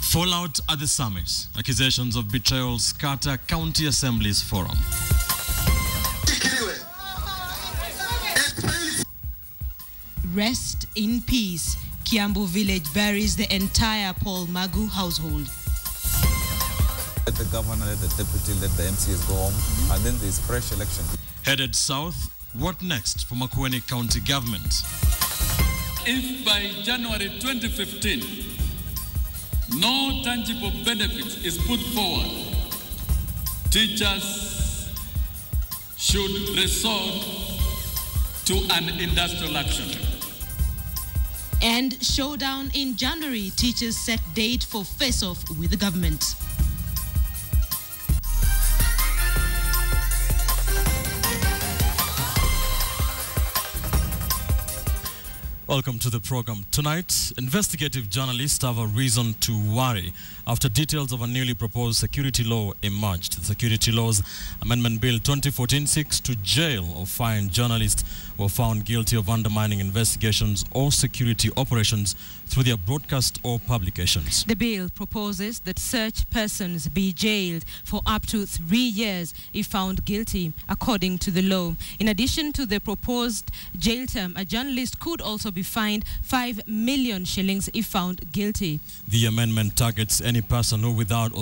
Fallout at the summit. Accusations of betrayal scatter County Assembly's forum. Rest in peace. Kiambu village buries the entire Paul Magu household. Let the governor, let the deputy, let the MCs go home, and then there's fresh election. Headed south, what next for Makueni County government? If by January 2015, no tangible benefit is put forward, teachers should resort to an industrial action. And showdown in January. Teachers set date for face-off with the government. Welcome to the program. Tonight, investigative journalists have a reason to worry after details of a newly proposed security law emerged. The Security Laws Amendment Bill 2014 seeks to jail or fine journalists who are found guilty of undermining investigations or security operations through their broadcast or publications. The bill proposes that such persons be jailed for up to 3 years if found guilty, according to the law. In addition to the proposed jail term, a journalist could also be fined 5 million shillings if found guilty. The amendment targets any person who, without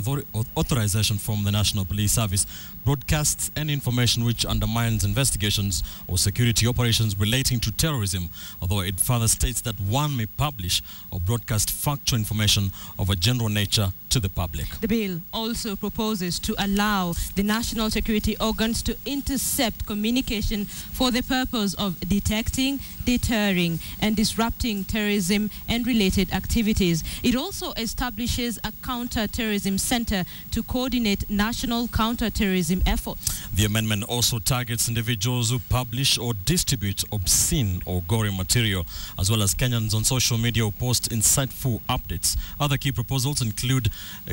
authorization from the National Police Service, broadcasts any information which undermines investigations or security operations relating to terrorism, although it further states that one may publish or broadcast factual information of a general nature to the public. The bill also proposes to allow the national security organs to intercept communication for the purpose of detecting, deterring, and disrupting terrorism and related activities. It also establishes a counter-terrorism center to coordinate national counter-terrorism efforts. The amendment also targets individuals who publish or distribute obscene or gory material, as well as Kenyans on social media who post insightful updates. Other key proposals include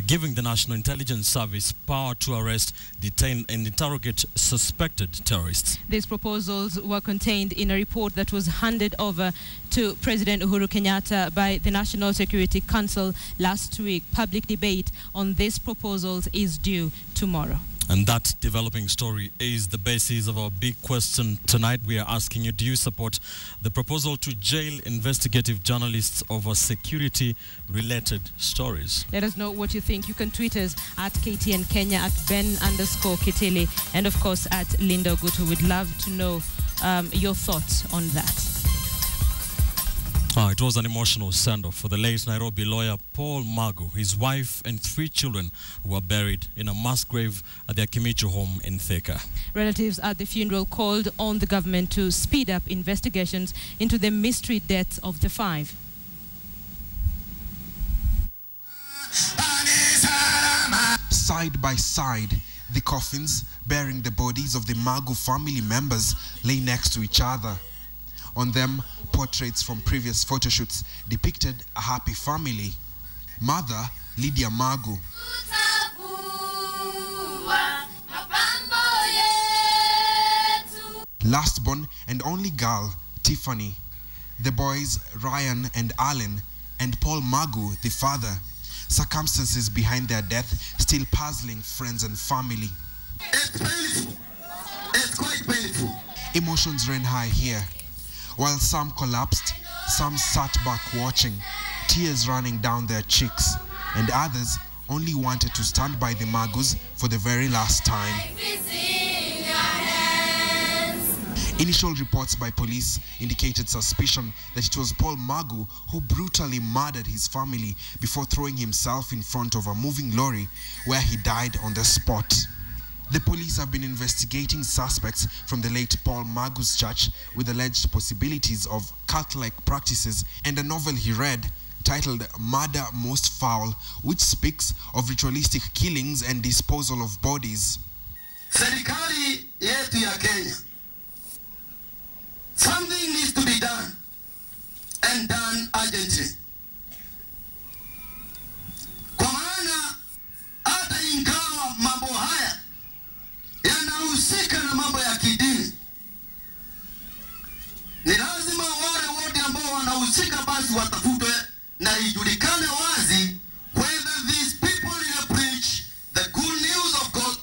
giving the National Intelligence Service power to arrest, detain, and interrogate suspected terrorists. These proposals were contained in a report that was handed over to President Uhuru Kenyatta by the National Security Council last week. Public debate on these proposals is due tomorrow. And that developing story is the basis of our big question tonight. We are asking you, do you support the proposal to jail investigative journalists over security-related stories? Let us know what you think. You can tweet us at KTN Kenya, at Ben_Kitili, and of course at Linda Gutu. We'd love to know your thoughts on that. It was an emotional send-off for the late Nairobi lawyer Paul Magu. His wife and 3 children were buried in a mass grave at their Kimichu home in Thika. Relatives at the funeral called on the government to speed up investigations into the mystery deaths of the 5. Side by side, the coffins bearing the bodies of the Magu family members lay next to each other. On them, portraits from previous photoshoots depicted a happy family. Mother, Lydia Magu. Lastborn and only girl, Tiffany. The boys, Ryan and Alan, and Paul Magu, the father. Circumstances behind their death still puzzling friends and family. It's painful. It's quite painful. Emotions ran high here. While some collapsed, some sat back watching, tears running down their cheeks, and others only wanted to stand by the Magus for the very last time. Initial reports by police indicated suspicion that it was Paul Magu who brutally murdered his family before throwing himself in front of a moving lorry where he died on the spot. The police have been investigating suspects from the late Paul Magu's church with alleged possibilities of cult-like practices and a novel he read titled Murder Most Foul, which speaks of ritualistic killings and disposal of bodies. Serikali yetu ya Kenya. Something needs to be done, and done urgently. Kwa maana hata ingawa mambo haya yanahusika na mambo ya kidini, ni lazima wale wote ambao wanahusika wahusika basi watafutwe na ijulikane wazi whether these people preach the good news of God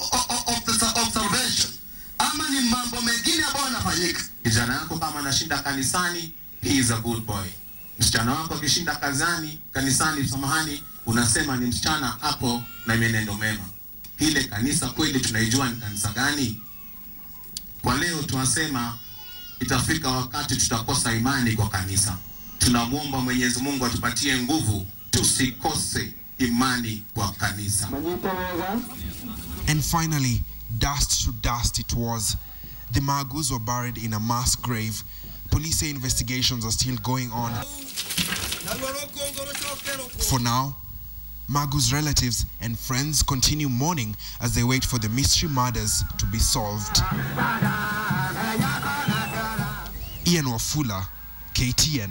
of salvation ama ni mambo mengine ambayo yanafanyika. Kijana yako kama anashinda kanisani, he is a good boy. Msichana wako akishinda kanisani, samahani, unasema ni msichana hapo na mienendo mema. Ile kanisa kweli tunaijua ni kanisa gani? Kwa leo tunasema itafika wakati tutakosa imani kwa kanisa. Tunamuomba Mwenyezi Mungu atupatie nguvu tusikose imani kwa kanisa. And finally, dust to dust it was. The Magus were buried in a mass grave. Police say investigations are still going on. For now, Magu's relatives and friends continue mourning as they wait for the mystery murders to be solved. Ian Wafula, KTN.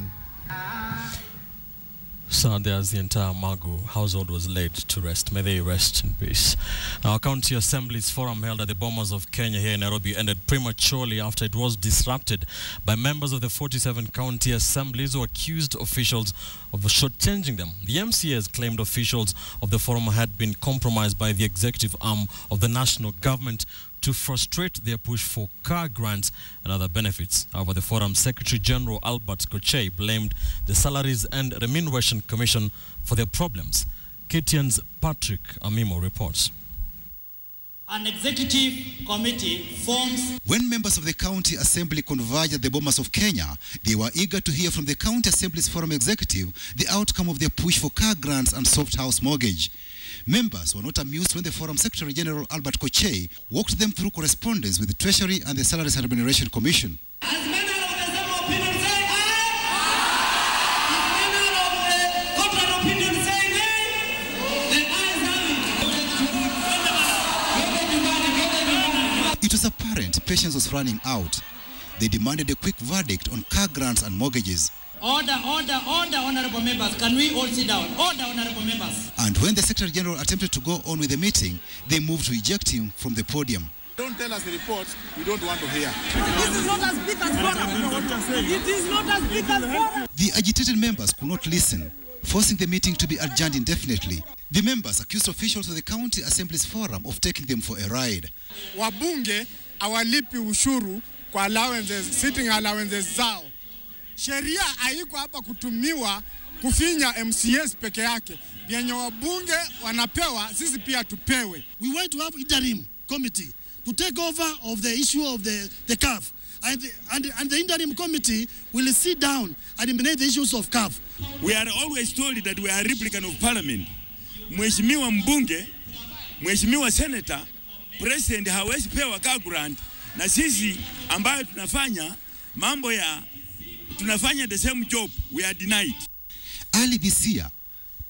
Sadly, as the entire Magu household was laid to rest. May they rest in peace. Now, County Assembly's forum held at the Bomas of Kenya here in Nairobi ended prematurely after it was disrupted by members of the 47 county assemblies who accused officials of shortchanging them. The MCAs claimed officials of the forum had been compromised by the executive arm of the national government to frustrate their push for car grants and other benefits. However, the Forum Secretary General Albert Kochei blamed the Salaries and Remuneration Commission for their problems. KTN's Patrick Amimo reports. An executive committee forms. When members of the County Assembly converged at the Bomas of Kenya, they were eager to hear from the County Assembly's Forum Executive the outcome of their push for car grants and soft house mortgage. Members were not amused when the Forum Secretary General Albert Kochei walked them through correspondence with the Treasury and the Salaries and Remuneration Commission. As many of the same opinion say aye, as many of the contrary opinion say nay, the ayes have it. It was apparent patience was running out. They demanded a quick verdict on car grants and mortgages. Order, honorable members. Can we all sit down? Order, honorable members. And when the Secretary General attempted to go on with the meeting, they moved to eject him from the podium. Don't tell us the report we don't want to hear. This is not a speaker's forum. It is not a speaker's forum. The agitated members could not listen, forcing the meeting to be adjourned indefinitely. The members accused officials of the County Assembly's forum of taking them for a ride. Wabunge awalipi ushuru kwa allowances, sitting allowances zao. Sheria haiko hapa kutumiwa kufinya MCS peke yake. Vyenye wabunge wanapewa, sisi pia tupewe. We want to have interim committee to take over of the issue of the CAF. And the interim committee will sit down and eliminate the issues of CAF. We are always told that we are a replicant of parliament. Mheshimiwa mbunge, Mheshimiwa senator, president hawezi pewa car grant, na sisi ambayo tunafanya mambo ya tunafanya the same job, we are denied. Early this year,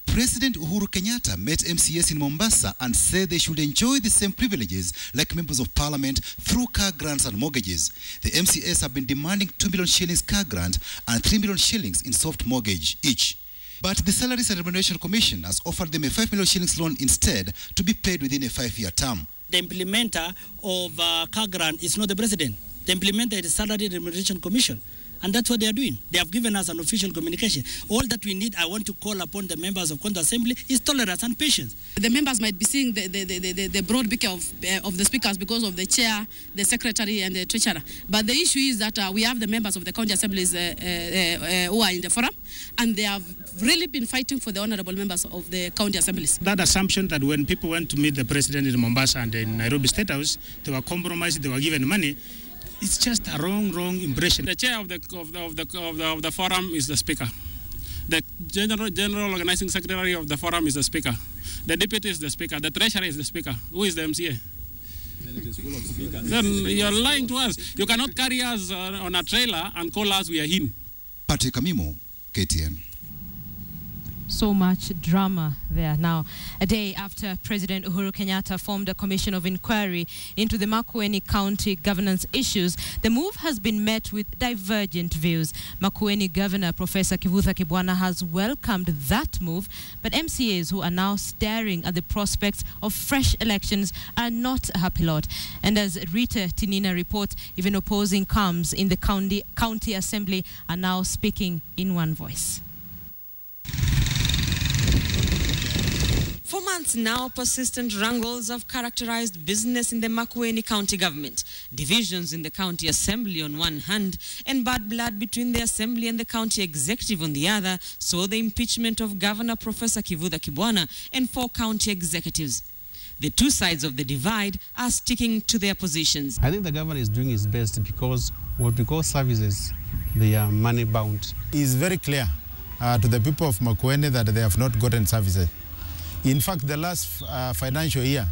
President Uhuru Kenyatta met MCAs in Mombasa and said they should enjoy the same privileges like members of parliament through car grants and mortgages. The MCAs have been demanding 2 million shillings car grant and 3 million shillings in soft mortgage each. But the Salaries and Remuneration Commission has offered them a 5 million shillings loan instead to be paid within a 5-year term. The implementer of car grant is not the president. The implementer is the Salaries and Remuneration Commission. And that's what they are doing. They have given us an official communication. All that we need, I want to call upon the members of County Assembly, is tolerance and patience. The members might be seeing the broad picture of the speakers because of the chair, the secretary, and the treasurer. But the issue is that we have the members of the County Assemblies who are in the forum, and they have really been fighting for the honorable members of the County Assemblies. That assumption that when people went to meet the president in Mombasa and in Nairobi State House, they were compromised, they were given money. It's just a wrong impression. The chair of the forum is the speaker. The general organizing secretary of the forum is the speaker. The deputy is the speaker. The treasurer is the speaker. Who is the MCA? Then it is full of speakers. Then you're lying to us. You cannot carry us on a trailer and call us we are him. Patrick Amimo, KTN. So much drama there. Now, a day after President Uhuru Kenyatta formed a commission of inquiry into the Makueni County governance issues, the move has been met with divergent views. Makueni Governor Professor Kivutha Kibwana has welcomed that move, but MCAs who are now staring at the prospects of fresh elections are not a happy lot. And as Rita Tinina reports, even opposing camps in the county assembly are now speaking in one voice. For months now, persistent wrangles have characterized business in the Makueni County government. Divisions in the county assembly on one hand, and bad blood between the assembly and the county executive on the other, saw the impeachment of Governor Professor Kivutha Kibwana and 4 county executives. The two sides of the divide are sticking to their positions. I think the governor is doing his best because what we call services, they are money bound. It's very clear to the people of Makueni that they have not gotten services. In fact, the last financial year,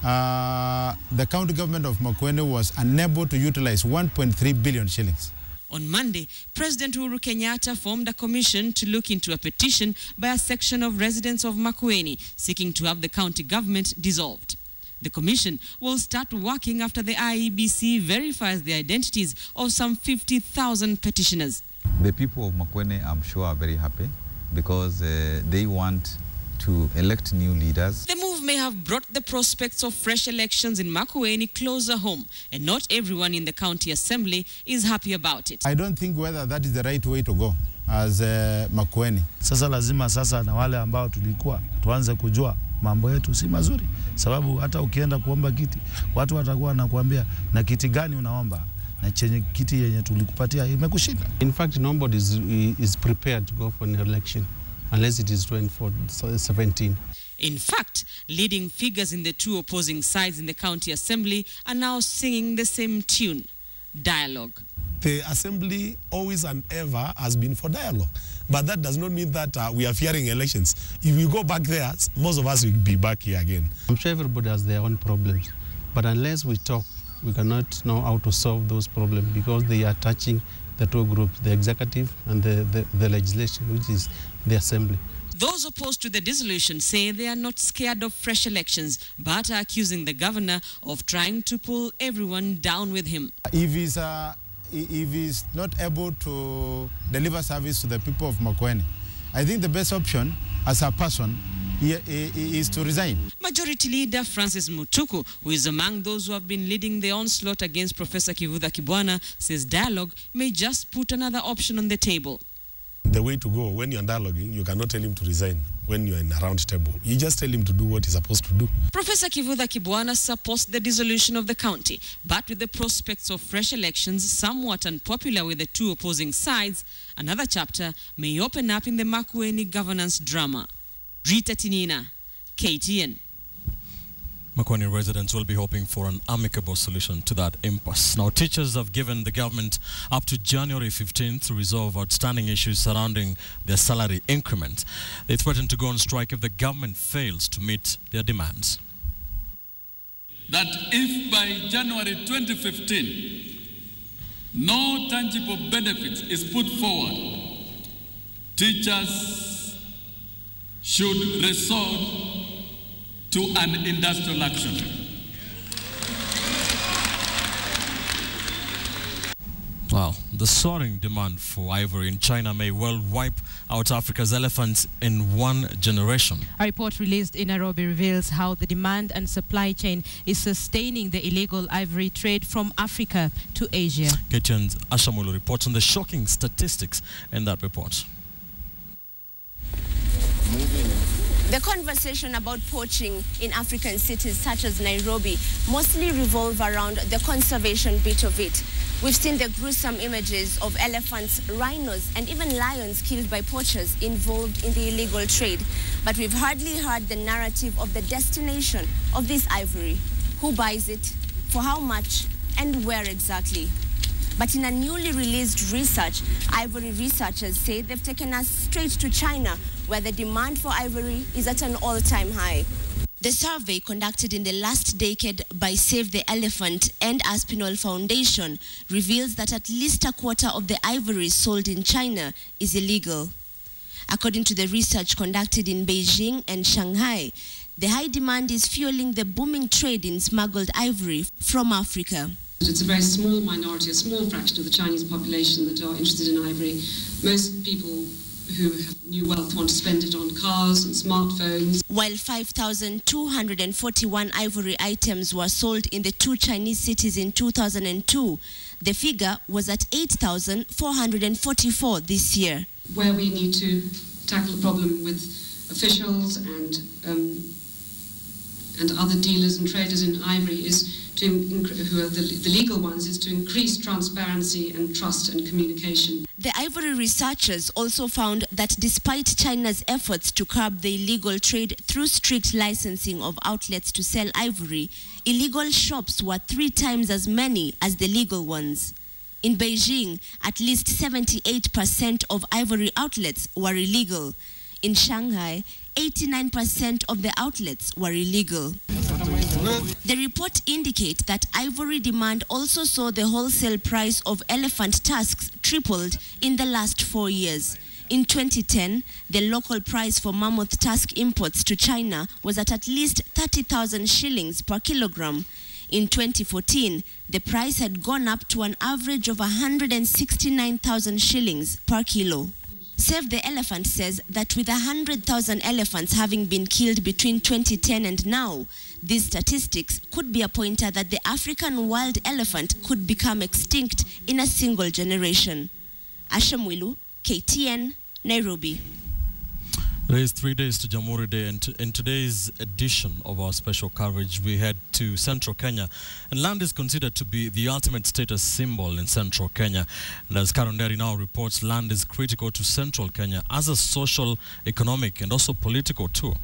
the county government of Makueni was unable to utilize 1.3 billion shillings. On Monday, President Uhuru Kenyatta formed a commission to look into a petition by a section of residents of Makueni seeking to have the county government dissolved. The commission will start working after the IEBC verifies the identities of some 50,000 petitioners. The people of Makueni, I'm sure, are very happy because they want to elect new leaders. The move may have brought the prospects of fresh elections in Makueni closer home, and not everyone in the county assembly is happy about it. I don't think whether that is the right way to go as Makueni. Sasa lazima sasa na wale ambao tulikuwa tuanze kujua mambo yetu si mazuri, sababu hata ukienda kuomba kiti watu watakuwa wanakuambia na kiti gani unaomba na chenye kiti yenye tulikupatia imekushinda. In fact, nobody is prepared to go for an election unless it is 2017. In fact, leading figures in the two opposing sides in the county assembly are now singing the same tune, dialogue. The assembly always and ever has been for dialogue, but that does not mean that we are fearing elections. If we go back there, most of us will be back here again. I'm sure everybody has their own problems, but unless we talk, we cannot know how to solve those problems because they are touching the two groups, the executive and the legislation, which is the assembly. Those opposed to the dissolution say they are not scared of fresh elections, but are accusing the governor of trying to pull everyone down with him. If he's not able to deliver service to the people of Makueni, I think the best option as a person is to resign. Majority Leader Francis Mutuku, who is among those who have been leading the onslaught against Professor Kivutha Kibwana, says dialogue may just put another option on the table. The way to go, when you're dialoguing, you cannot tell him to resign when you're in a round table. You just tell him to do what he's supposed to do. Professor Kivutha Kibwana supports the dissolution of the county, but with the prospects of fresh elections somewhat unpopular with the two opposing sides, another chapter may open up in the Makueni governance drama. Rita Tinina, KTN. Makueni residents will be hoping for an amicable solution to that impasse. Now, teachers have given the government up to January 15th to resolve outstanding issues surrounding their salary increment. They threaten to go on strike if the government fails to meet their demands. That if by January 2015, no tangible benefit is put forward, teachers should resort to an industrial action. Wow, the soaring demand for ivory in China may well wipe out Africa's elephants in one generation. A report released in Nairobi reveals how the demand and supply chain is sustaining the illegal ivory trade from Africa to Asia. KTN's Ashamulu reports on the shocking statistics in that report. The conversation about poaching in African cities such as Nairobi mostly revolve around the conservation bit of it. We've seen the gruesome images of elephants, rhinos, and even lions killed by poachers involved in the illegal trade. But we've hardly heard the narrative of the destination of this ivory. Who buys it, for how much, and where exactly? But in a newly released research, ivory researchers say they've taken us straight to China, where the demand for ivory is at an all-time high. The survey conducted in the last decade by Save the Elephant and Aspinall Foundation reveals that at least a quarter of the ivory sold in China is illegal. According to the research conducted in Beijing and Shanghai, the high demand is fueling the booming trade in smuggled ivory from Africa. It's a very small minority, a small fraction of the Chinese population that are interested in ivory. Most people who have new wealth want to spend it on cars and smartphones. While 5,241 ivory items were sold in the 2 Chinese cities in 2002, the figure was at 8,444 this year. Where we need to tackle the problem with officials and other dealers and traders in ivory is who are the legal ones, is to increase transparency and trust and communication. The ivory researchers also found that despite China's efforts to curb the illegal trade through strict licensing of outlets to sell ivory, illegal shops were 3 times as many as the legal ones. In Beijing, at least 78% of ivory outlets were illegal. In Shanghai, 89% of the outlets were illegal. The report indicates that ivory demand also saw the wholesale price of elephant tusks tripled in the last 4 years. In 2010, the local price for mammoth tusk imports to China was at least 30,000 shillings per kilogram. In 2014, the price had gone up to an average of 169,000 shillings per kilo. Save the Elephant says that with 100,000 elephants having been killed between 2010 and now, these statistics could be a pointer that the African wild elephant could become extinct in a single generation. Asha Mwilu, KTN, Nairobi. There is 3 days to Jamhuri Day, and in today's edition of our special coverage, we head to central Kenya. And land is considered to be the ultimate status symbol in central Kenya. And as Karonderi now reports, land is critical to central Kenya as a social, economic, and also political tool.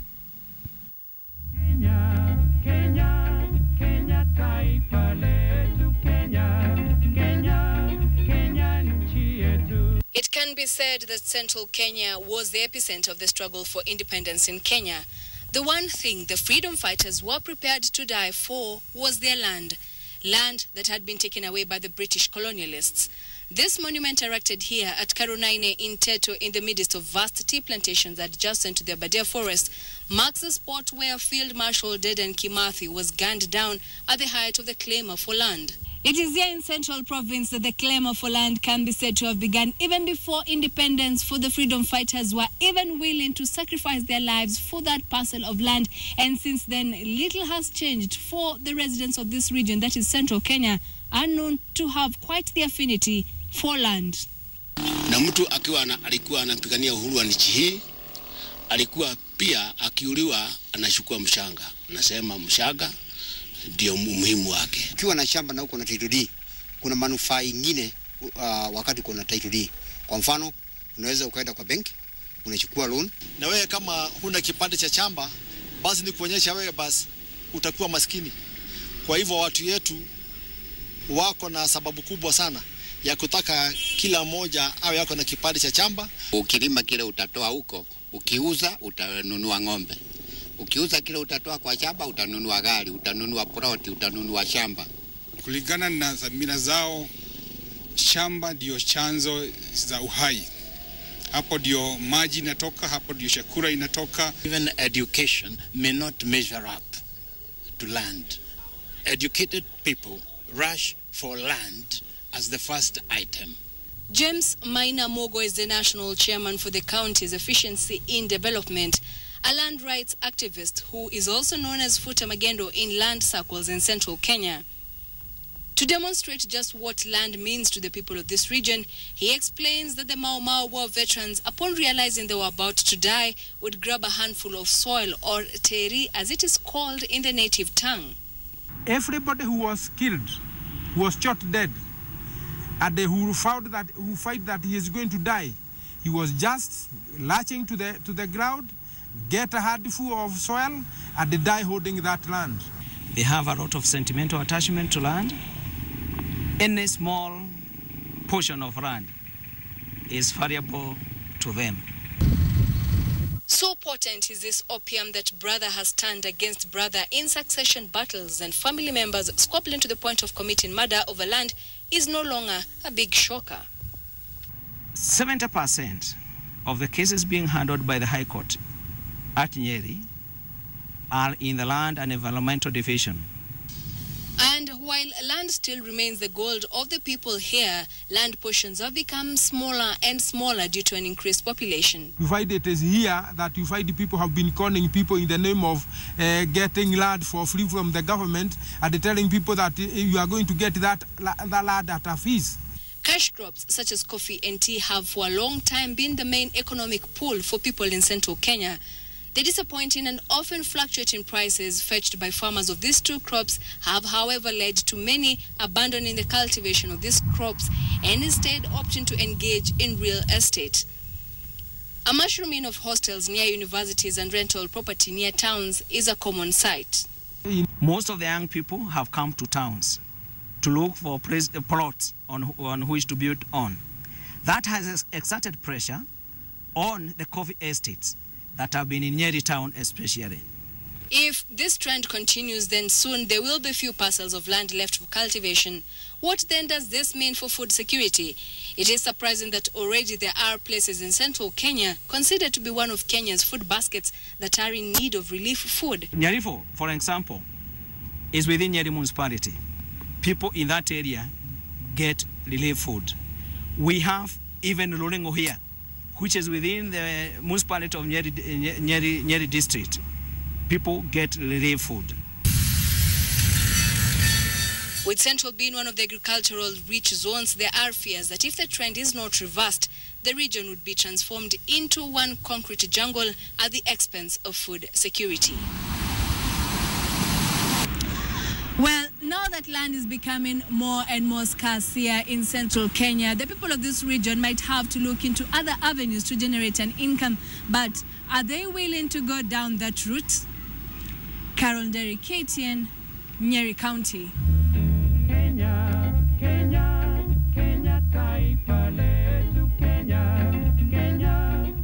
Kenya, Kenya, Kenya, taifa letu, Kenya, Kenya, Kenya nchi yetu. It can be said that central Kenya was the epicenter of the struggle for independence in Kenya. The one thing the freedom fighters were prepared to die for was their land, land that had been taken away by the British colonialists. This monument erected here at Karunaine in Teto in the midst of vast tea plantations adjacent to the Aberdare forest marks the spot where Field Marshal Dedan Kimathi was gunned down at the height of the clamour for land. It is here in Central Province that the clamour for land can be said to have begun even before independence, for the freedom fighters were even willing to sacrifice their lives for that parcel of land. And since then, little has changed for the residents of this region, that is Central Kenya, are known to have quite the affinity for land. Na mtu alikuwa anapigania uhuru wa nchi hii, alikuwa pia akiuliwa anachukua mshanga. Nasema mshanga ndio muhimu wake. Ukiwa na shamba na uko na title deed, kuna manufaa ingine wakati uko na title deed. Kwa mfano, unaweza ukaenda kwa bank, unachukua loan. Na wewe kama huna kipande cha shamba, basi ni kuonyesha wewe basi utakuwa maskini. Kwa hivyo watu yetu wako na sababu kubwa sana ya kutaka kila mmoja awe yako na kipande cha shamba. Ukilima kile utatoa huko, ukiuza utanunua ng'ombe. Ukiuza kile utatoa kwa shamba, utanunua gari, utanunua ploti, utanunua shamba. Kulingana na dhamira zao, shamba ndio chanzo za uhai. Hapo ndio maji inatoka, hapo ndio chakula inatoka. Even education may not measure up to land. Educated people rush for land as the first item. James Maina Mogo is the national chairman for the county's efficiency in development, a land rights activist who is also known as Futa Magendo in land circles in central Kenya. To demonstrate just what land means to the people of this region, he explains that the Mau Mau War veterans, upon realizing they were about to die, would grab a handful of soil, or teri as it is called in the native tongue. Everybody who was killed, who was shot dead, and who fight that he is going to die, he was just latching to the ground, get a handful of soil, and they die holding that land. They have a lot of sentimental attachment to land. Any small portion of land is valuable to them. So potent is this opium that brother has turned against brother in succession battles, and family members squabbling to the point of committing murder over land is no longer a big shocker. 70% of the cases being handled by the High Court at Nyeri are in the Land and Environmental Division. And while land still remains the gold of the people here, land portions have become smaller and smaller due to an increased population. You find it is here that you find the people have been conning people in the name of getting land for free from the government, and telling people that you are going to get that land at a fees. Cash crops such as coffee and tea have for a long time been the main economic pool for people in central Kenya. The disappointing and often fluctuating prices fetched by farmers of these two crops have, however, led to many abandoning the cultivation of these crops and instead opting to engage in real estate. A mushrooming of hostels near universities and rental property near towns is a common sight. Most of the young people have come to towns to look for plots on which to build on. That has exerted pressure on the coffee estates that have been in Nyeri town especially. If this trend continues, then soon there will be few parcels of land left for cultivation. What then does this mean for food security? It is surprising that already there are places in central Kenya considered to be one of Kenya's food baskets that are in need of relief food. Nyarifo, for example, is within Nyeri municipality. People in that area get relief food. We have even Lorengo here, which is within the municipality of Nyeri district. People get relief food. With Central being one of the agricultural rich zones, there are fears that if the trend is not reversed, the region would be transformed into one concrete jungle at the expense of food security. Well, now that land is becoming more and more scarce here in central Kenya, the people of this region might have to look into other avenues to generate an income. But are they willing to go down that route? Carol Derry, KTN, Nyeri County. Kenya, Kenya, Kenya, taifa letu Kenya, Kenya.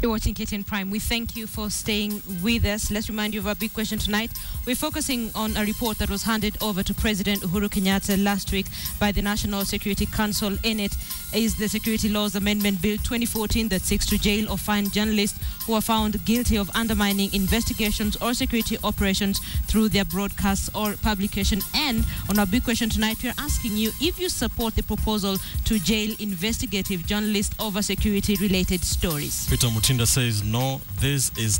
You're watching KTN Prime. We thank you for staying with us. Let's remind you of our big question tonight. We're focusing on a report that was handed over to President Uhuru Kenyatta last week by the National Security Council. In it is the Security Laws Amendment Bill 2014 that seeks to jail or fine journalists who are found guilty of undermining investigations or security operations through their broadcasts or publication. And on our big question tonight, we're asking you if you support the proposal to jail investigative journalists over security-related stories. Peter Mutinda says, no, this is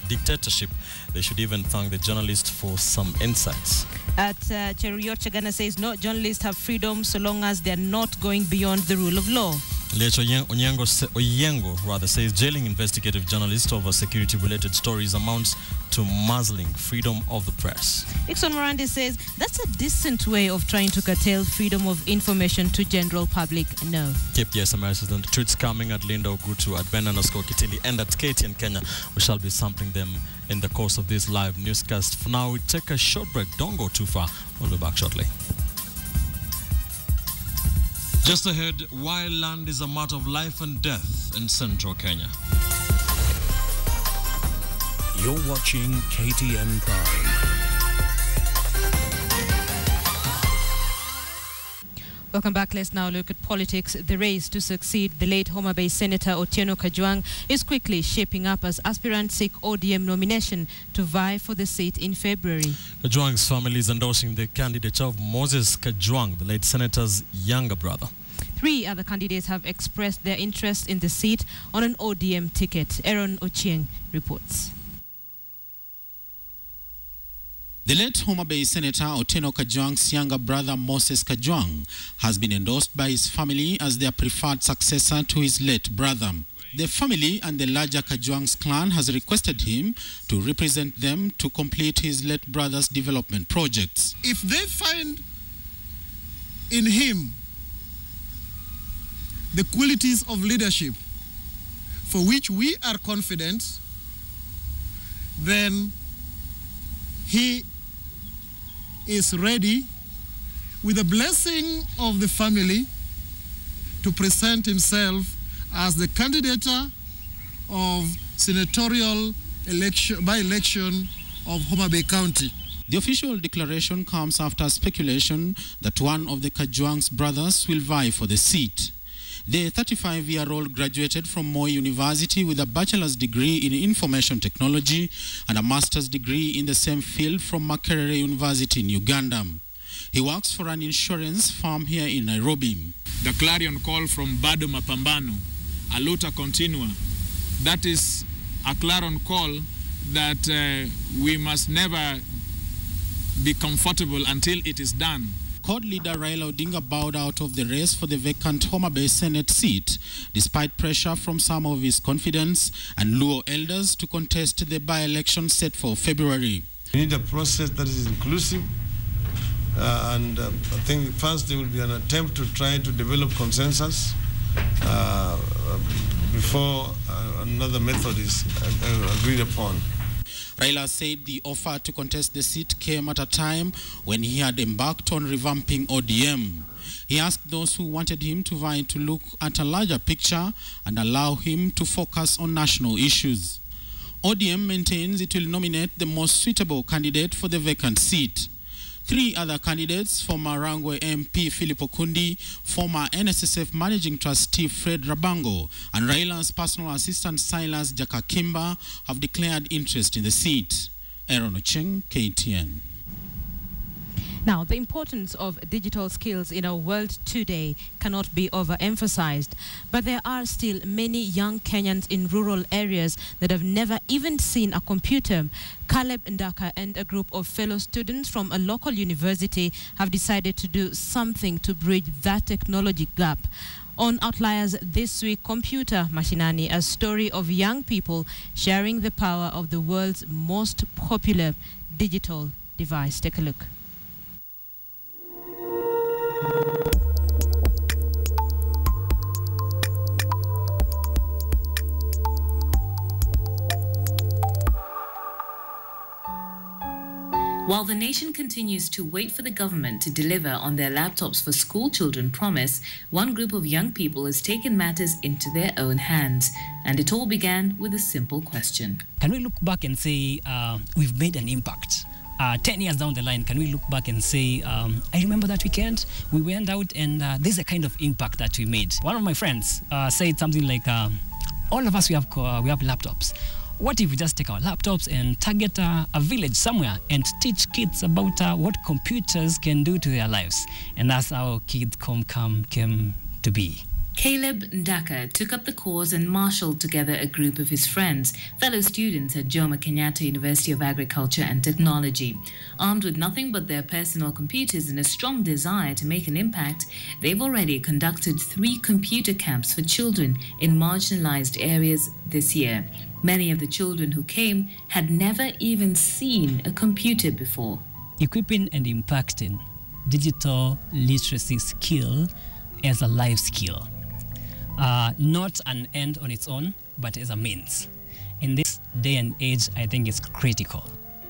dictatorship. They should even thank the journalist for some insights. At Cheruiyot Chagana says, no, journalists have freedom so long as they're not going beyond the rule of law. Lecho Oyengo says jailing investigative journalists over security-related stories amounts to muzzling freedom of the press. Ixon Morandi says that's a decent way of trying to curtail freedom of information to general public. No. KPS Americans and the tweets coming at Linda Ogutu, at Ben_Kitili, and at KTN Kenya. We shall be sampling them in the course of this live newscast. For now, we take a short break. Don't go too far. We'll be back shortly. Just ahead, why land is a matter of life and death in central Kenya. You're watching KTN Prime. Welcome back. Let's now look at politics. The race to succeed the late Homa Bay Senator Otieno Kajwang is quickly shaping up as aspirants seek ODM nomination to vie for the seat in February. Kajwang's family is endorsing the candidature of Moses Kajwang, the late senator's younger brother. 3 other candidates have expressed their interest in the seat on an ODM ticket. Aaron Ochieng reports. The late Homa Bay Senator Otieno Kajwang's younger brother Moses Kajwang has been endorsed by his family as their preferred successor to his late brother. The family and the larger Kajwang's clan has requested him to represent them to complete his late brother's development projects. If they find in him the qualities of leadership for which we are confident, then he is ready, with the blessing of the family, to present himself as the candidate of senatorial election, by-election of Homa Bay County. The official declaration comes after speculation that one of the Kajwang's brothers will vie for the seat. The 35-year-old graduated from Moi University with a bachelor's degree in information technology and a master's degree in the same field from Makerere University in Uganda. He works for an insurance firm here in Nairobi. The clarion call from Bado Mapambano, a luta continua, that is a clarion call that we must never be comfortable until it is done. CORD leader Raila Odinga bowed out of the race for the vacant Homa Bay Senate seat, despite pressure from some of his confidants and Luo elders to contest the by-election set for February. We need a process that is inclusive, and I think first there will be an attempt to try to develop consensus before another method is agreed upon. Raila said the offer to contest the seat came at a time when he had embarked on revamping ODM. He asked those who wanted him to vie to look at a larger picture and allow him to focus on national issues. ODM maintains it will nominate the most suitable candidate for the vacant seat. 3 other candidates, former Rangwe MP Philip Okundi, former NSSF Managing Trustee Fred Rabango, and Raila's personal assistant Silas Jakakimba have declared interest in the seat. Aaron Ocheng, KTN. Now, the importance of digital skills in our world today cannot be overemphasized, but there are still many young Kenyans in rural areas that have never even seen a computer. Caleb Ndaka and a group of fellow students from a local university have decided to do something to bridge that technology gap. On Outliers this week, Computer Mashinani, a story of young people sharing the power of the world's most popular digital device. Take a look. While the nation continues to wait for the government to deliver on their laptops for school children promise, one group of young people has taken matters into their own hands. And it all began with a simple question. Can we look back and say we've made an impact? 10 years down the line, can we look back and say, I remember that weekend, we went out and this is the kind of impact that we made. One of my friends said something like, all of us, we have laptops. What if we just take our laptops and target a village somewhere and teach kids about what computers can do to their lives? And that's how KidComCam came to be. Caleb Ndaka took up the cause and marshaled together a group of his friends, fellow students at Jomo Kenyatta University of Agriculture and Technology. Armed with nothing but their personal computers and a strong desire to make an impact, they've already conducted 3 computer camps for children in marginalized areas this year. Many of the children who came had never even seen a computer before. Equipping and impacting digital literacy skill as a life skill. Not an end on its own, but as a means. In this day and age, I think it's critical.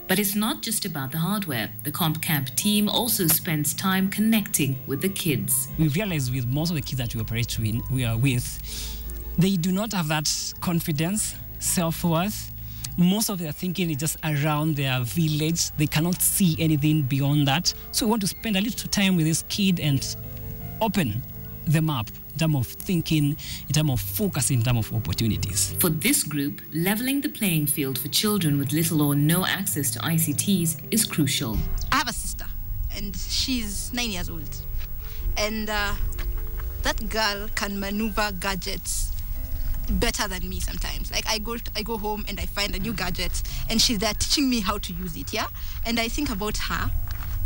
But it's not just about the hardware. The Comp Camp team also spends time connecting with the kids. We realize with most of the kids that we are with, they do not have that confidence, self-worth. Most of their thinking is just around their village. They cannot see anything beyond that. So we want to spend a little time with this kid and open them up in terms of thinking, in terms of focus, in terms of opportunities. For this group, leveling the playing field for children with little or no access to ICTs is crucial. I have a sister, and she's 9 years old. And that girl can maneuver gadgets better than me sometimes. Like I go home and I find a new gadget, and she's there teaching me how to use it, yeah? And I think about her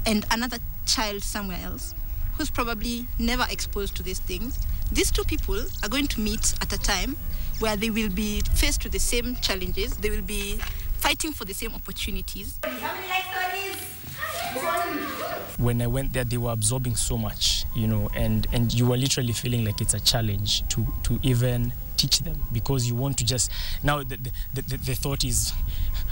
and another child somewhere else who's probably never exposed to these things. These 2 people are going to meet at a time where they will be faced with the same challenges. They will be fighting for the same opportunities. When I went there, they were absorbing so much, and you were literally feeling like it's a challenge to even teach them, because you want to just, now the thought is,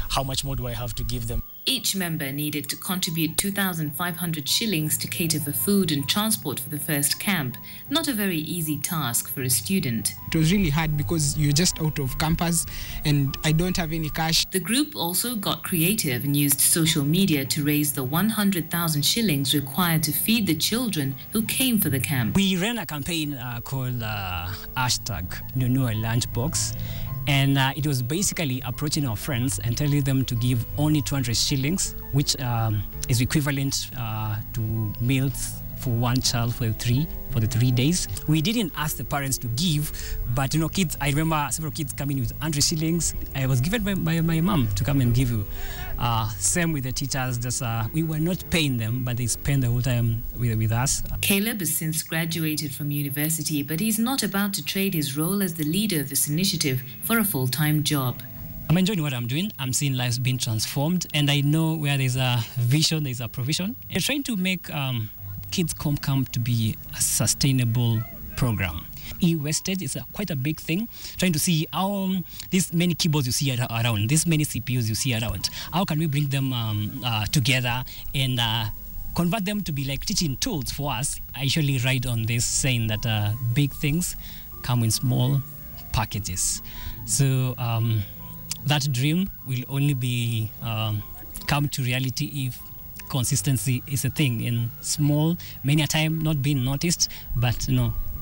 how much more do I have to give them? Each member needed to contribute 2,500 shillings to cater for food and transport for the first camp. Not a very easy task for a student. It was really hard because you're just out of campus and I don't have any cash. The group also got creative and used social media to raise the 100,000 shillings required to feed the children who came for the camp. We ran a campaign called hashtag Nunua Lunchbox. And it was basically approaching our friends and telling them to give only 200 shillings, which is equivalent to meals for one child for the 3 days. We didn't ask the parents to give, but kids, I remember several kids coming with 100 shillings. I was given by my mom to come and give you. Same with the teachers, just we were not paying them, but they spent the whole time with us. Caleb has since graduated from university, but he's not about to trade his role as the leader of this initiative for a full-time job. I'm enjoying what I'm doing. I'm seeing lives being transformed, and I know where there's a vision, there's a provision. We're trying to make Kids Camp to be a sustainable program. E-wastage is quite a big thing. Trying to see how these many keyboards you see around, these many CPUs you see around, how can we bring them together and convert them to be like teaching tools for us? I usually write on this saying that big things come in small packages. So that dream will only be come to reality if consistency is a thing in small, many a time not being noticed, but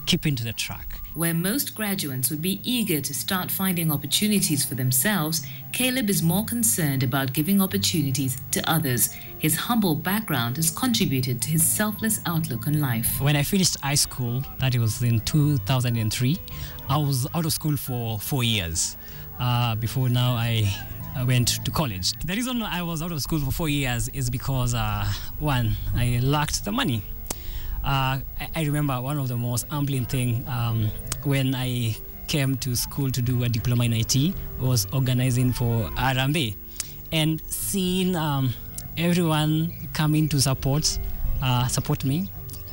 keeping to the track. Where most graduates would be eager to start finding opportunities for themselves, Caleb is more concerned about giving opportunities to others. His humble background has contributed to his selfless outlook on life. When I finished high school, that was in 2003, I was out of school for 4 years. Before now, I went to college. The reason I was out of school for 4 years is because, one, I lacked the money. I remember one of the most humbling things when I came to school to do a diploma in IT was organizing for Arambe and seeing everyone coming to support me.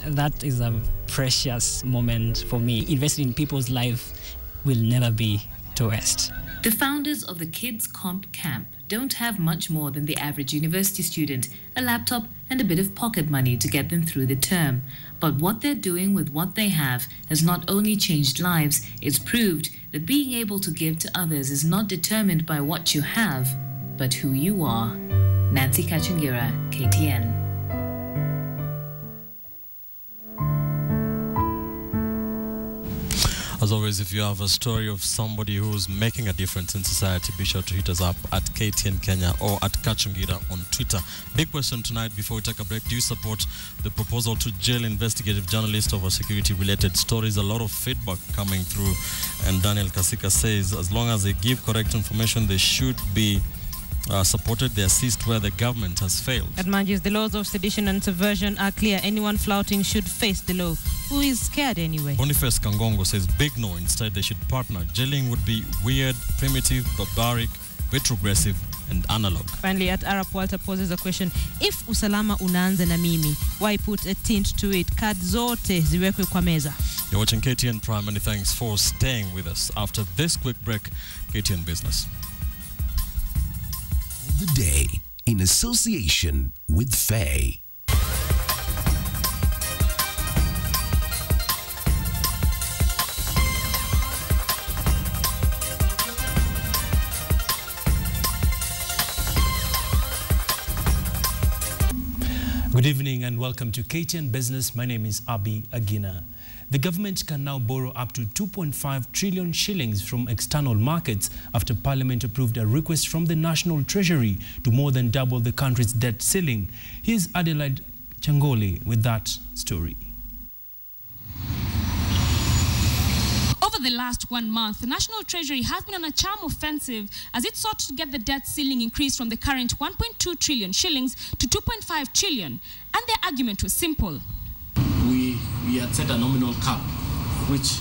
That is a precious moment for me. Investing in people's life will never be to waste. The founders of the Kids Camp don't have much more than the average university student, a laptop and a bit of pocket money to get them through the term. But what they're doing with what they have has not only changed lives, it's proved that being able to give to others is not determined by what you have, but who you are. Nancy Kachungira, KTN. As always, if you have a story of somebody who's making a difference in society, be sure to hit us up at KTN Kenya or at Kachungira on Twitter. Big question tonight before we take a break. Do you support the proposal to jail investigative journalists over security-related stories? A lot of feedback coming through. And Daniel Kasika says, as long as they give correct information, they should be supported. They assist where the government has failed. Admanges, the laws of sedition and subversion are clear. Anyone flouting should face the law. Who is scared anyway? Boniface Kangongo says big no. Instead, they should partner. Jailing would be weird, primitive, barbaric, retrogressive, and analog. Finally, at Arab Walter poses a question. If usalama unaanza na mimi, why put a tint to it? Card zote ziwekwe kwa meza. You're watching KTN Prime. Many thanks for staying with us. After this quick break, KTN Business. The day in association with Faye. Good evening and welcome to KTN Business. My name is Abi Agina. The government can now borrow up to 2.5 trillion shillings from external markets after Parliament approved a request from the National Treasury to more than double the country's debt ceiling. Here's Adelaide Changoli with that story. Over the last 1 month, the National Treasury has been on a charm offensive as it sought to get the debt ceiling increased from the current 1.2 trillion shillings to 2.5 trillion. And their argument was simple. We had set a nominal cap, which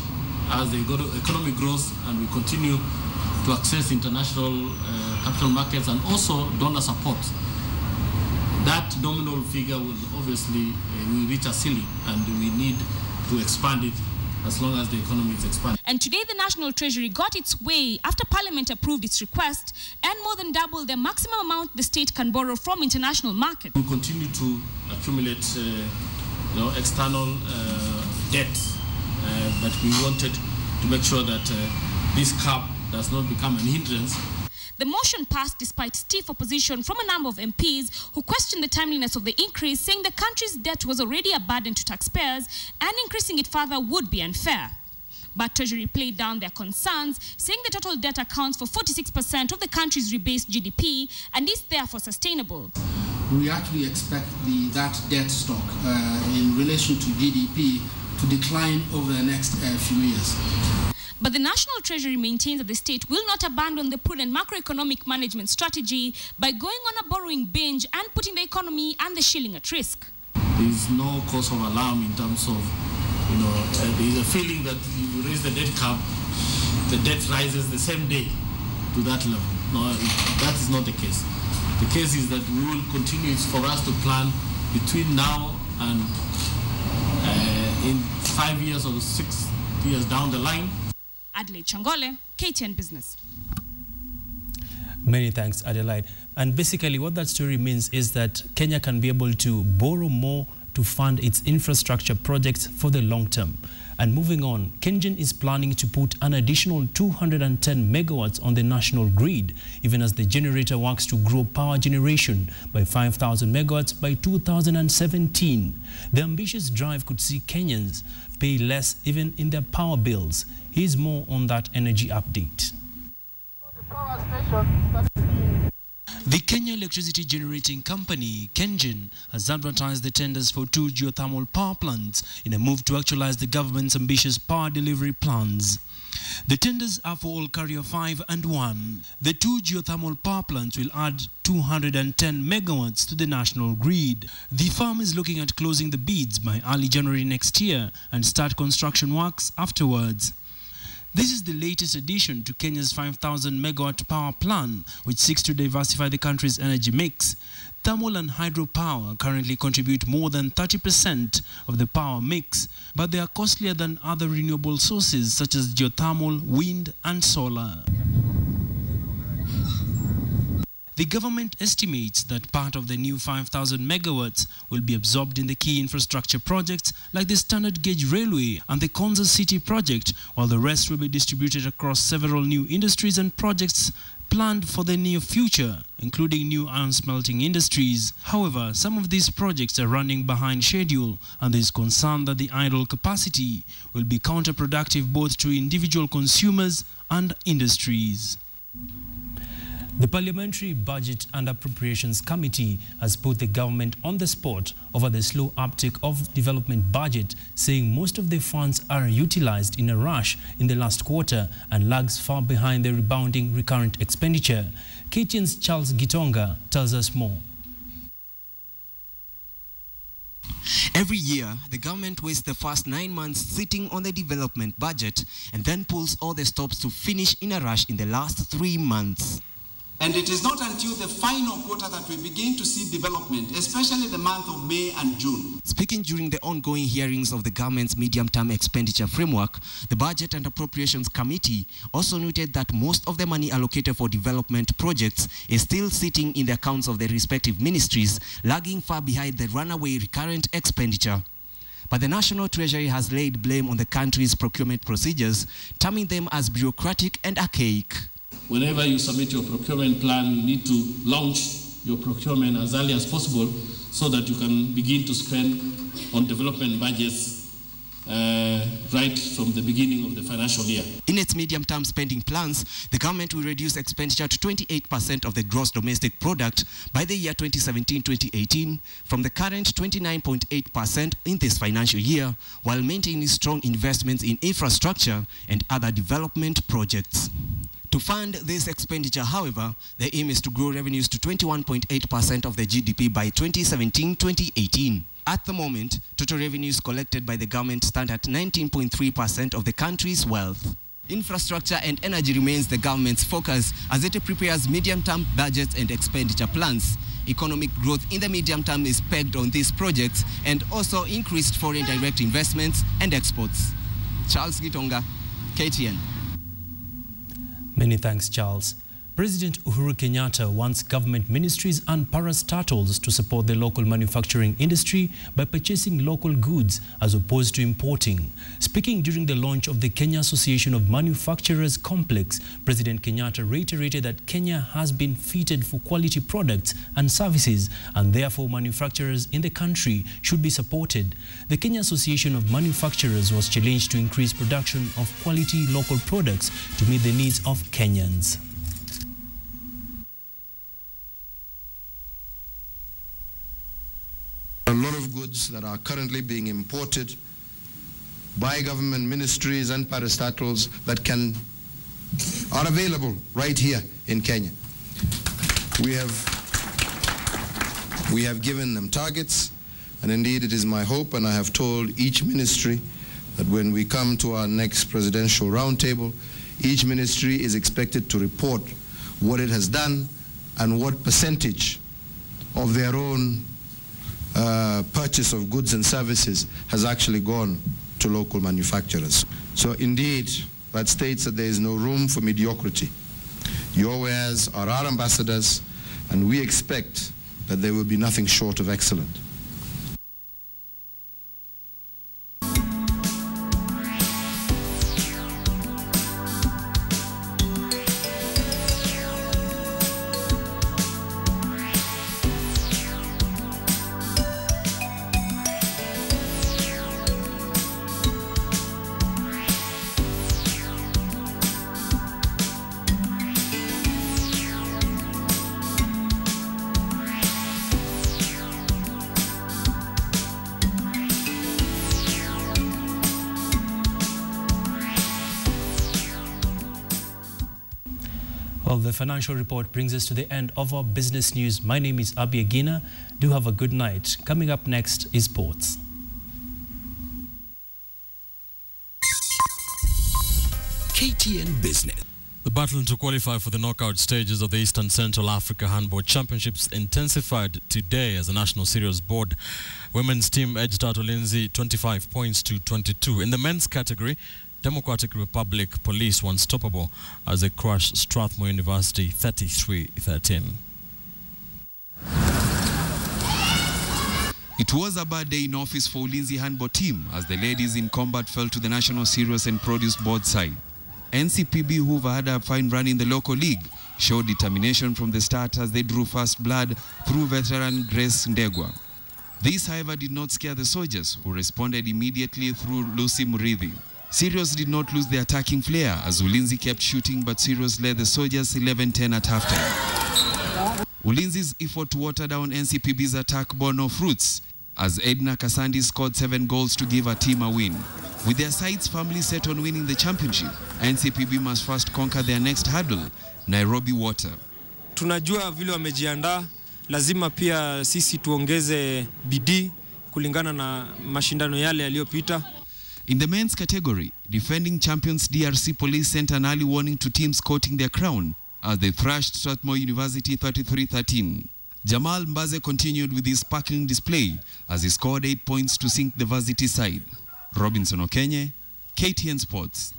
as the economy grows and we continue to access international capital markets and also donor support, that nominal figure will obviously will reach a ceiling and we need to expand it as long as the economy is expanding. And today the National Treasury got its way after Parliament approved its request and more than double the maximum amount the state can borrow from international markets. We continue to accumulate external debt, but we wanted to make sure that this cap does not become an hindrance. The motion passed despite stiff opposition from a number of MPs who questioned the timeliness of the increase, saying the country's debt was already a burden to taxpayers and increasing it further would be unfair. But Treasury played down their concerns, saying the total debt accounts for 46% of the country's rebased GDP and is therefore sustainable. We actually expect that debt stock in relation to GDP to decline over the next few years. But the National Treasury maintains that the state will not abandon the prudent macroeconomic management strategy by going on a borrowing binge and putting the economy and the shilling at risk. There is no cause of alarm in terms of, there is a feeling that if you raise the debt cap, the debt rises the same day to that level. No, that is not the case. The case is that we will continue for us to plan between now and in 5 years or 6 years down the line. Adelaide Changole, KTN Business. Many thanks, Adelaide. And basically what that story means is that Kenya can be able to borrow more to fund its infrastructure projects for the long term. And moving on, KenGen is planning to put an additional 210 megawatts on the national grid, even as the generator works to grow power generation by 5,000 megawatts by 2017. The ambitious drive could see Kenyans pay less even in their power bills. Here's more on that energy update. The Kenya Electricity Generating Company, KenGen, has advertised the tenders for 2 geothermal power plants in a move to actualize the government's ambitious power delivery plans. The tenders are for Olkaria 5 and 1. The 2 geothermal power plants will add 210 megawatts to the national grid. The firm is looking at closing the bids by early January next year and start construction works afterwards. This is the latest addition to Kenya's 5,000 megawatt power plan, which seeks to diversify the country's energy mix. Thermal and hydropower currently contribute more than 30% of the power mix, but they are costlier than other renewable sources such as geothermal, wind and solar. The government estimates that part of the new 5,000 megawatts will be absorbed in the key infrastructure projects like the Standard Gauge Railway and the Konza City project, while the rest will be distributed across several new industries and projects planned for the near future, including new iron smelting industries. However, some of these projects are running behind schedule, and there is concern that the idle capacity will be counterproductive both to individual consumers and industries. The Parliamentary Budget and Appropriations Committee has put the government on the spot over the slow uptake of development budget, saying most of the funds are utilized in a rush in the last quarter and lags far behind the rebounding recurrent expenditure. KTN's Charles Gitonga tells us more. Every year, the government wastes the first 9 months sitting on the development budget and then pulls all the stops to finish in a rush in the last 3 months. And it is not until the final quarter that we begin to see development, especially the month of May and June. Speaking during the ongoing hearings of the government's medium-term expenditure framework, the Budget and Appropriations Committee also noted that most of the money allocated for development projects is still sitting in the accounts of the respective ministries, lagging far behind the runaway recurrent expenditure. But the National Treasury has laid blame on the country's procurement procedures, terming them as bureaucratic and archaic. Whenever you submit your procurement plan, you need to launch your procurement as early as possible so that you can begin to spend on development budgets right from the beginning of the financial year. In its medium-term spending plans, the government will reduce expenditure to 28% of the gross domestic product by the year 2017-2018 from the current 29.8% in this financial year, while maintaining strong investments in infrastructure and other development projects. To fund this expenditure, however, the aim is to grow revenues to 21.8% of the GDP by 2017-2018. At the moment, total revenues collected by the government stand at 19.3% of the country's wealth. Infrastructure and energy remains the government's focus as it prepares medium-term budgets and expenditure plans. Economic growth in the medium term is pegged on these projects and also increased foreign direct investments and exports. Charles Gitonga, KTN. Many thanks, Charles. President Uhuru Kenyatta wants government ministries and parastatals to support the local manufacturing industry by purchasing local goods as opposed to importing. Speaking during the launch of the Kenya Association of Manufacturers Complex, President Kenyatta reiterated that Kenya has been fitted for quality products and services, and therefore manufacturers in the country should be supported. The Kenya Association of Manufacturers was challenged to increase production of quality local products to meet the needs of Kenyans. A lot of goods that are currently being imported by government ministries and parastatals that are available right here in Kenya. We have given them targets, and indeed it is my hope, and I have told each ministry that when we come to our next presidential roundtable, each ministry is expected to report what it has done and what percentage of their own purchase of goods and services has actually gone to local manufacturers. So indeed, that states that there is no room for mediocrity. Your wares are our ambassadors, and we expect that they will be nothing short of excellent. Well, the financial report brings us to the end of our business news. My name is Abi Agina. Do have a good night. Coming up next is sports. KTN Business. The battle to qualify for the knockout stages of the Eastern Central Africa Handball Championships intensified today as the National Series Board women's team edged out Ulinzi 25 points to 22. In the men's category, Democratic Republic Police were unstoppable as they crushed Strathmore University 33-13. It was a bad day in office for Ulinzi handball team as the ladies in combat fell to the National Cereals and Produce Board side. NCPB, who had a fine run in the local league, showed determination from the start as they drew first blood through veteran Grace Ndegwa. This, however, did not scare the soldiers, who responded immediately through Lucy Murithi. Cereals did not lose their attacking flair as Ulinzi kept shooting, but Cereals led the soldiers 11-10 at halftime. Ulinzi's effort to water down NCPB's attack bore no fruits as Edna Kasandi scored 7 goals to give her team a win. With their sides firmly set on winning the championship, NCPB must first conquer their next hurdle, Nairobi Water. Tunajua vile wamejiandaa, lazima pia sisi tuongeze bidii kulingana na mashindano yale yaliyopita. In the men's category, defending champions DRC Police sent an early warning to teams courting their crown as they thrashed Strathmore University 33-13. Jamal Mbaze continued with his sparkling display as he scored 8 points to sink the varsity side. Robinson Okenye, KTN Sports.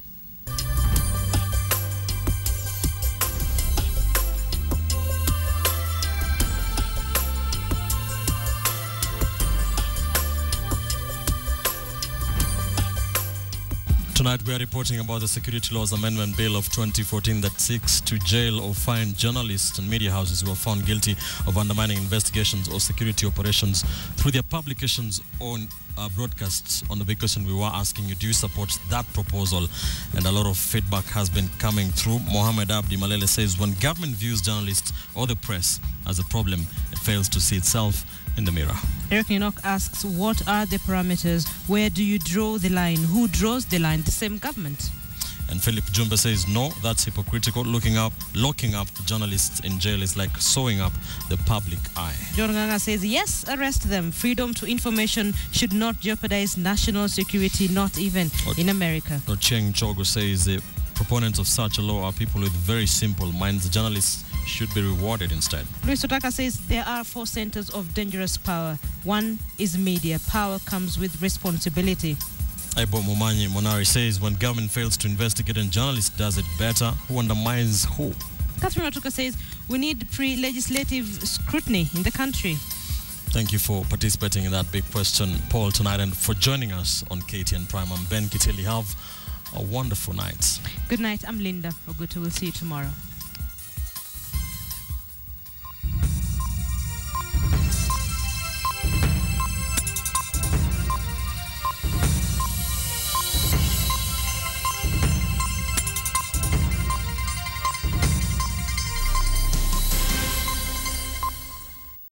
Tonight we are reporting about the Security Laws Amendment Bill of 2014 that seeks to jail or fine journalists and media houses who are found guilty of undermining investigations or security operations through their publications on broadcasts. On the big question, we were asking you, do you support that proposal? And a lot of feedback has been coming through. Mohammed Abdi Malele says when government views journalists or the press as a problem, it fails to see itself in the mirror. Eric Ninok asks, what are the parameters? Where do you draw the line? Who draws the line? The same government. And Philip Jumbe says, no, that's hypocritical. Locking up journalists in jail is like sewing up the public eye. John Ganga says, yes, arrest them. Freedom to information should not jeopardize national security, not even in America. Cheng Chogo says the proponents of such a law are people with very simple minds. The journalists should be rewarded instead. Luis Otaka says there are 4 centers of dangerous power. 1 is media. Power comes with responsibility. Aibo Mumanyi Monari says when government fails to investigate and journalist does it better, who undermines who? Catherine Watuka says we need pre-legislative scrutiny in the country. Thank you for participating in that big question poll tonight and for joining us on KTN Prime. I'm Ben Kiteli. Have a wonderful night. Good night. I'm Linda Ogutu. We'll see you tomorrow.